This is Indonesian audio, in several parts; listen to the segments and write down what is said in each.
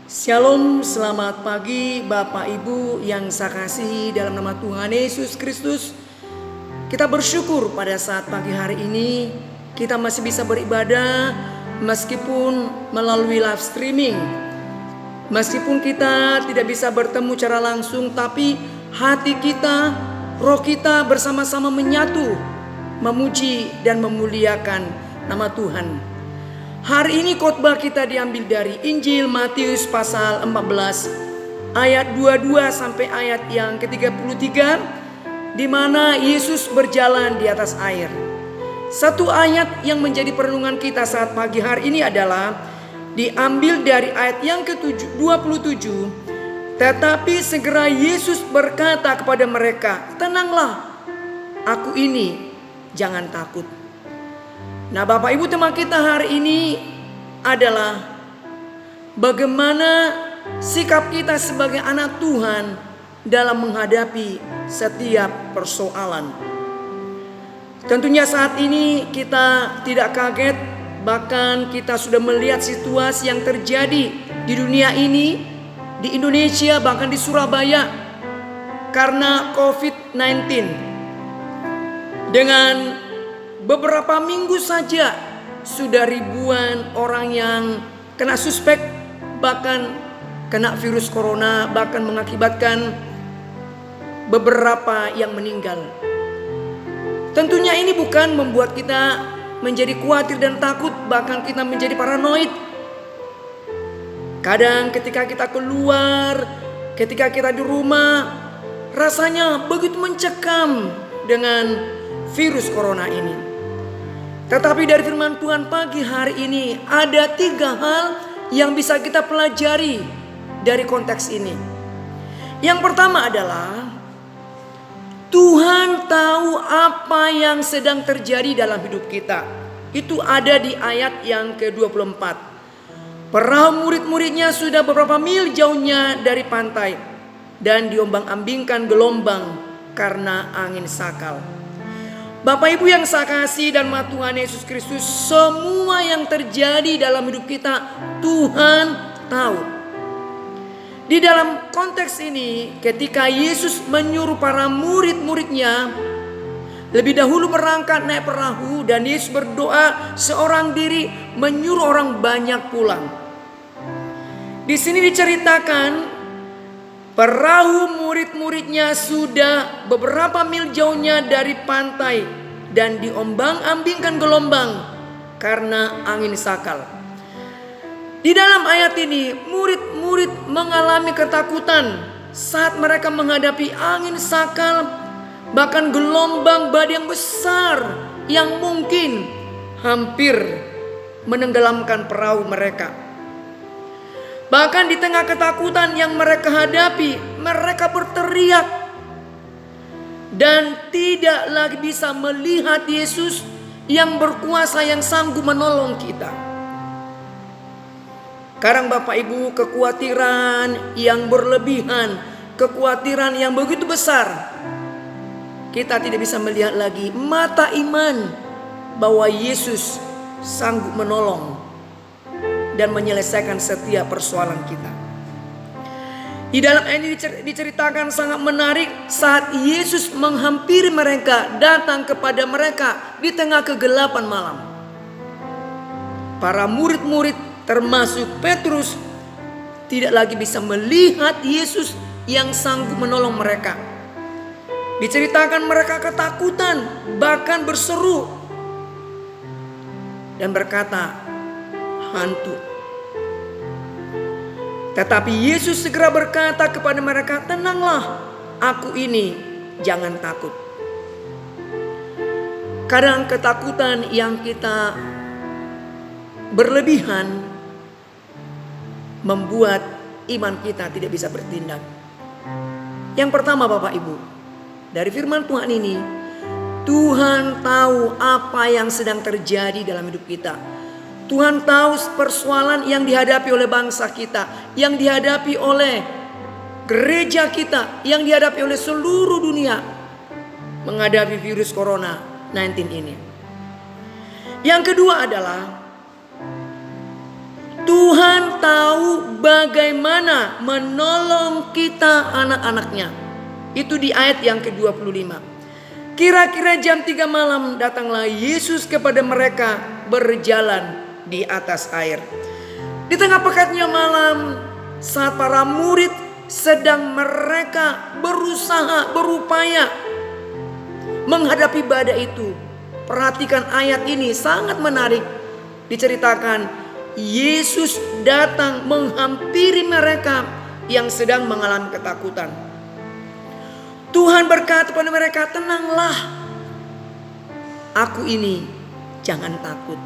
Shalom, selamat pagi Bapak Ibu yang saya kasihi dalam nama Tuhan Yesus Kristus. Kita bersyukur pada saat pagi hari ini kita masih bisa beribadah meskipun melalui live streaming. Meskipun kita tidak bisa bertemu secara langsung, tapi hati kita, roh kita bersama-sama menyatu, memuji dan memuliakan nama Tuhan. Hari ini khotbah kita diambil dari Injil Matius pasal 14 ayat 22 sampai ayat yang ke-33, di mana Yesus berjalan di atas air. Satu ayat yang menjadi perenungan kita saat pagi hari ini adalah diambil dari ayat yang ke-27. Tetapi segera Yesus berkata kepada mereka, "Tenanglah, aku ini, jangan takut." Nah, Bapak Ibu, tema kita hari ini adalah bagaimana sikap kita sebagai anak Tuhan dalam menghadapi setiap persoalan. Tentunya saat ini kita tidak kaget, bahkan kita sudah melihat situasi yang terjadi di dunia ini, di Indonesia, bahkan di Surabaya karena COVID-19. Dengan beberapa minggu saja sudah ribuan orang yang kena suspek, bahkan kena virus corona, bahkan mengakibatkan beberapa yang meninggal. Tentunya ini bukan membuat kita menjadi khawatir dan takut, bahkan kita menjadi paranoid. Kadang ketika kita keluar, ketika kita di rumah, rasanya begitu mencekam dengan virus corona ini. Tetapi dari firman Tuhan pagi hari ini ada 3 hal yang bisa kita pelajari dari konteks ini. Yang pertama adalah Tuhan tahu apa yang sedang terjadi dalam hidup kita. Itu ada di ayat yang ke-24. Perahu murid-muridnya sudah beberapa mil jauhnya dari pantai dan diombang-ambingkan gelombang karena angin sakal. Bapak Ibu yang saya kasih dan Tuhan Yesus Kristus, semua yang terjadi dalam hidup kita Tuhan tahu. Di dalam konteks ini, ketika Yesus menyuruh para murid-muridnya lebih dahulu berangkat naik perahu, dan Yesus berdoa seorang diri menyuruh orang banyak pulang. Di sini diceritakan perahu murid-muridnya sudah beberapa mil jauhnya dari pantai dan diombang-ambingkan gelombang karena angin sakal. Di dalam ayat ini murid-murid mengalami ketakutan saat mereka menghadapi angin sakal, bahkan gelombang badai yang besar yang mungkin hampir menenggelamkan perahu mereka. Bahkan di tengah ketakutan yang mereka hadapi, mereka berteriak dan tidak lagi bisa melihat Yesus yang berkuasa, yang sanggup menolong kita. Sekarang Bapak Ibu, kekhawatiran yang berlebihan, kekhawatiran yang begitu besar, kita tidak bisa melihat lagi mata iman bahwa Yesus sanggup menolong dan menyelesaikan setiap persoalan kita. Di dalam ini diceritakan sangat menarik saat Yesus menghampiri mereka, datang kepada mereka di tengah kegelapan malam. Para murid-murid termasuk Petrus tidak lagi bisa melihat Yesus yang sanggup menolong mereka. Diceritakan mereka ketakutan, bahkan berseru dan berkata, "Hantu." Tetapi Yesus segera berkata kepada mereka, "Tenanglah, aku ini, jangan takut." Kadang ketakutan yang kita berlebihan membuat iman kita tidak bisa bertindak. Yang pertama Bapak Ibu, dari firman Tuhan ini, Tuhan tahu apa yang sedang terjadi dalam hidup kita. Tuhan tahu persoalan yang dihadapi oleh bangsa kita, yang dihadapi oleh gereja kita, yang dihadapi oleh seluruh dunia menghadapi virus corona 19 ini. Yang kedua adalah Tuhan tahu tahu bagaimana menolong kita anak-anaknya. Itu di ayat yang ke-25. Kira-kira jam 3 malam datanglah Yesus kepada mereka berjalan di atas air. Di tengah pekatnya malam, saat para murid sedang mereka berusaha, berupaya menghadapi badai itu. Perhatikan ayat ini, sangat menarik. Diceritakan Yesus datang menghampiri mereka yang sedang mengalami ketakutan. Tuhan berkata kepada mereka, tenanglah, aku ini, jangan takut.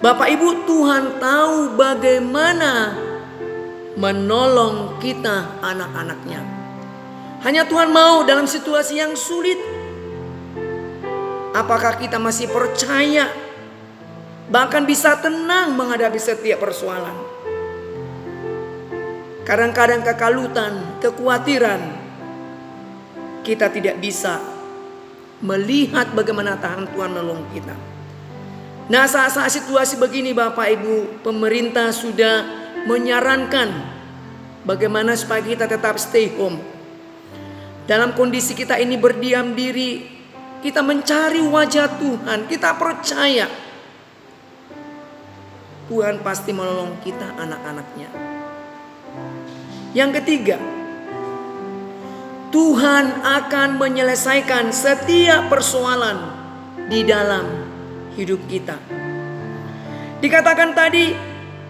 Bapak Ibu, Tuhan tahu bagaimana menolong kita anak-anaknya. Hanya Tuhan mau dalam situasi yang sulit. Apakah kita masih percaya, bahkan bisa tenang menghadapi setiap persoalan? Kadang-kadang kekalutan, kekhawatiran, kita tidak bisa melihat bagaimana tangan Tuhan menolong kita. Nah, saat-saat situasi begini Bapak Ibu, pemerintah sudah menyarankan bagaimana supaya kita tetap stay home. Dalam kondisi kita ini berdiam diri, kita mencari wajah Tuhan, kita percaya Tuhan pasti menolong kita anak-anaknya. Yang ketiga, Tuhan akan menyelesaikan setiap persoalan di dalam hidup kita. Dikatakan tadi,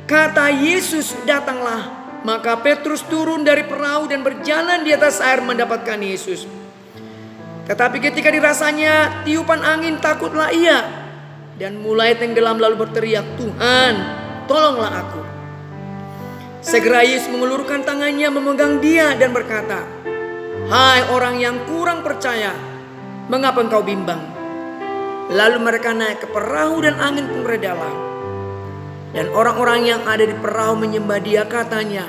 kata Yesus datanglah, maka Petrus turun dari perahu dan berjalan di atas air mendapatkan Yesus. Tetapi ketika dirasanya tiupan angin, takutlah ia dan mulai tenggelam lalu berteriak, Tuhan, tolonglah aku. Segera Yesus mengulurkan tangannya memegang dia dan berkata, hai orang yang kurang percaya, mengapa engkau bimbang? Lalu mereka naik ke perahu dan angin pun redalah. Dan orang-orang yang ada di perahu menyembah dia, katanya,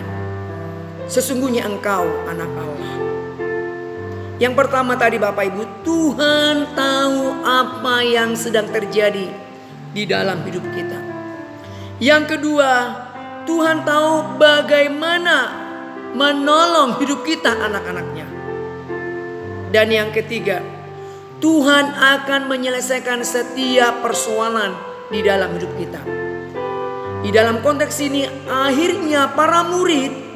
sesungguhnya engkau anak Allah. Yang pertama tadi Bapak Ibu, Tuhan tahu apa yang sedang terjadi di dalam hidup kita. Yang kedua, Tuhan tahu bagaimana menolong hidup kita anak-anaknya. Dan yang ketiga, Tuhan akan menyelesaikan setiap persoalan di dalam hidup kita. Di dalam konteks ini akhirnya para murid,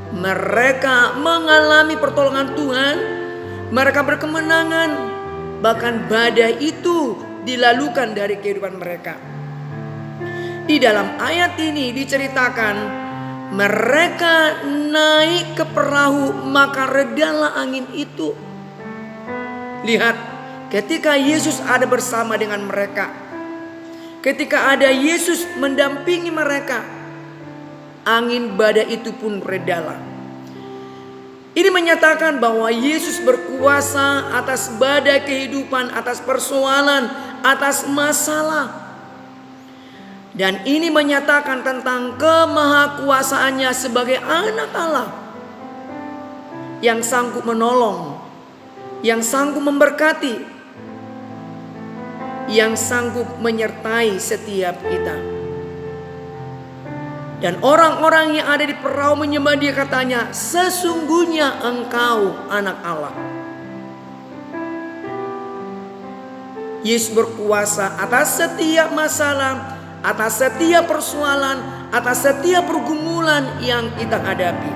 mereka mengalami pertolongan Tuhan, mereka berkemenangan, bahkan badai itu dilalukan dari kehidupan mereka. Di dalam ayat ini diceritakan mereka naik ke perahu, maka redalah angin itu. Lihat, ketika Yesus ada bersama dengan mereka, ketika ada Yesus mendampingi mereka, angin badai itu pun redalah. Ini menyatakan bahwa Yesus berkuasa atas badai kehidupan, atas persoalan, atas masalah. Dan ini menyatakan tentang kemahakuasaannya sebagai anak Allah yang sanggup menolong, yang sanggup memberkati, yang sanggup menyertai setiap kita. Dan orang-orang yang ada di perahu menyembah dia, katanya, sesungguhnya engkau anak Allah. Yesus berkuasa atas setiap masalah, atas setiap persoalan, atas setiap pergumulan yang kita hadapi.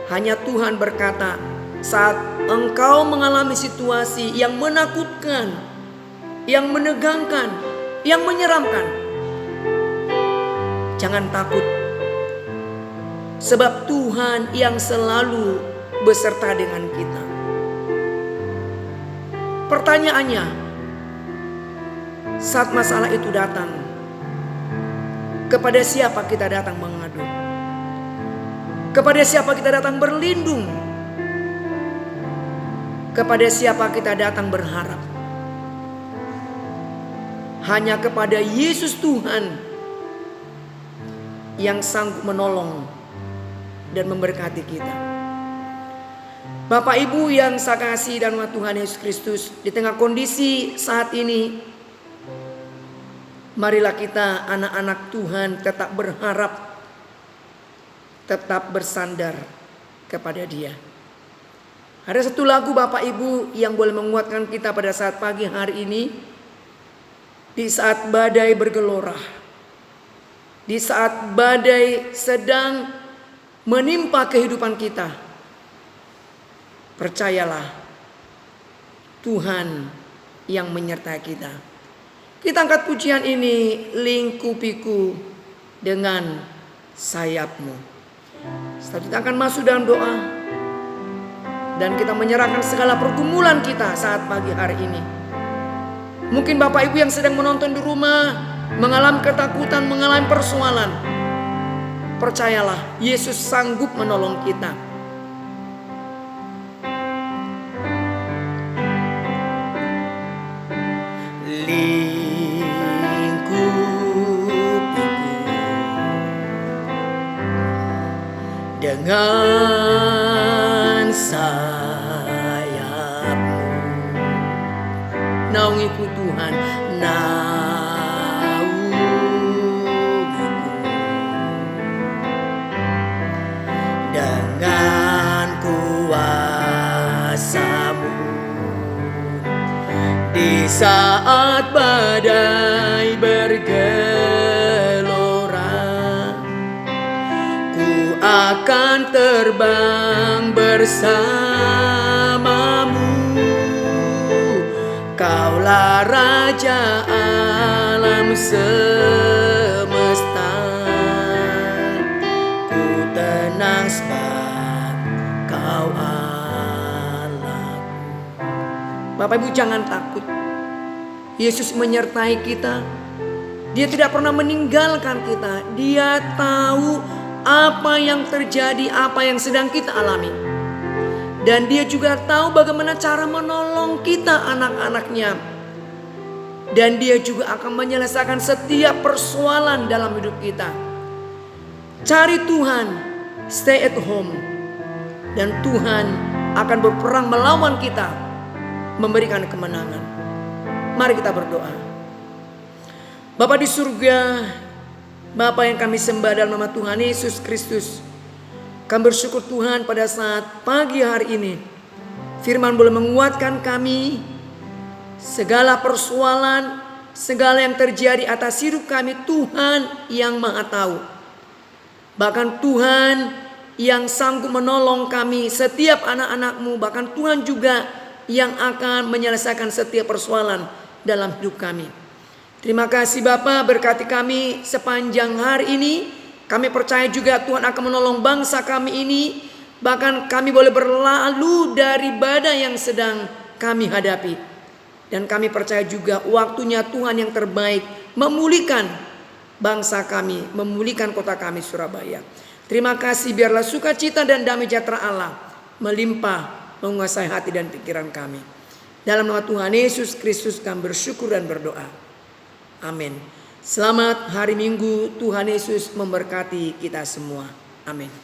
Hanya Tuhan berkata, saat engkau mengalami situasi yang menakutkan, yang menegangkan, yang menyeramkan, jangan takut, sebab Tuhan yang selalu beserta dengan kita. Pertanyaannya, saat masalah itu datang, kepada siapa kita datang mengadu? Kepada siapa kita datang berlindung? Kepada siapa kita datang berharap? Hanya kepada Yesus Tuhan yang sanggup menolong dan memberkati kita. Bapak Ibu yang saya kasih dan Tuhan Yesus Kristus, di tengah kondisi saat ini, Marilah kita anak-anak Tuhan tetap berharap, tetap bersandar kepada Dia. Ada satu lagu Bapak Ibu yang boleh menguatkan kita pada saat pagi hari ini. Di saat badai bergelora, di saat badai sedang menimpa kehidupan kita, percayalah Tuhan yang menyertai kita. Kita angkat pujian ini, lingkupiku dengan sayapmu. Setelah kita akan masuk dalam doa, dan kita menyerahkan segala pergumulan kita saat pagi hari ini. Mungkin Bapak Ibu yang sedang menonton di rumah mengalami ketakutan, mengalami persoalan. Percayalah, Yesus sanggup menolong kita. Lingkupiku dengan sayapmu, naungiku Tuhan, naungiku dengan kuasa-Mu. Di saat badai bergelora, ku akan terbang bersamamu. Kaulah Raja alam semesta, ku tenang sebab Kau Allahku. Bapak Ibu jangan takut, Yesus menyertai kita. Dia tidak pernah meninggalkan kita. Dia tahu apa yang terjadi, apa yang sedang kita alami. Dan Dia juga tahu bagaimana cara menolong kita, anak-anaknya. Dan Dia juga akan menyelesaikan setiap persoalan dalam hidup kita. Cari Tuhan, stay at home. Dan Tuhan akan berperang melawan kita, memberikan kemenangan. Mari kita berdoa. Bapa di surga, Bapa yang kami sembah dalam nama Tuhan Yesus Kristus, kami bersyukur Tuhan pada saat pagi hari ini firman boleh menguatkan kami. Segala persoalan, segala yang terjadi atas hidup kami, Tuhan yang Maha Tahu. Bahkan Tuhan yang sanggup menolong kami, setiap anak-anak-Mu. Bahkan Tuhan juga yang akan menyelesaikan setiap persoalan dalam hidup kami. Terima kasih Bapa, berkati kami sepanjang hari ini. Kami percaya juga Tuhan akan menolong bangsa kami ini. Bahkan kami boleh berlalu dari badai yang sedang kami hadapi. Dan kami percaya juga waktunya Tuhan yang terbaik memulihkan bangsa kami, memulihkan kota kami Surabaya. Terima kasih, biarlah sukacita dan damai sejahtera Allah melimpah menguasai hati dan pikiran kami. Dalam nama Tuhan Yesus Kristus kami bersyukur dan berdoa. Amin. Selamat hari Minggu, Tuhan Yesus memberkati kita semua. Amin.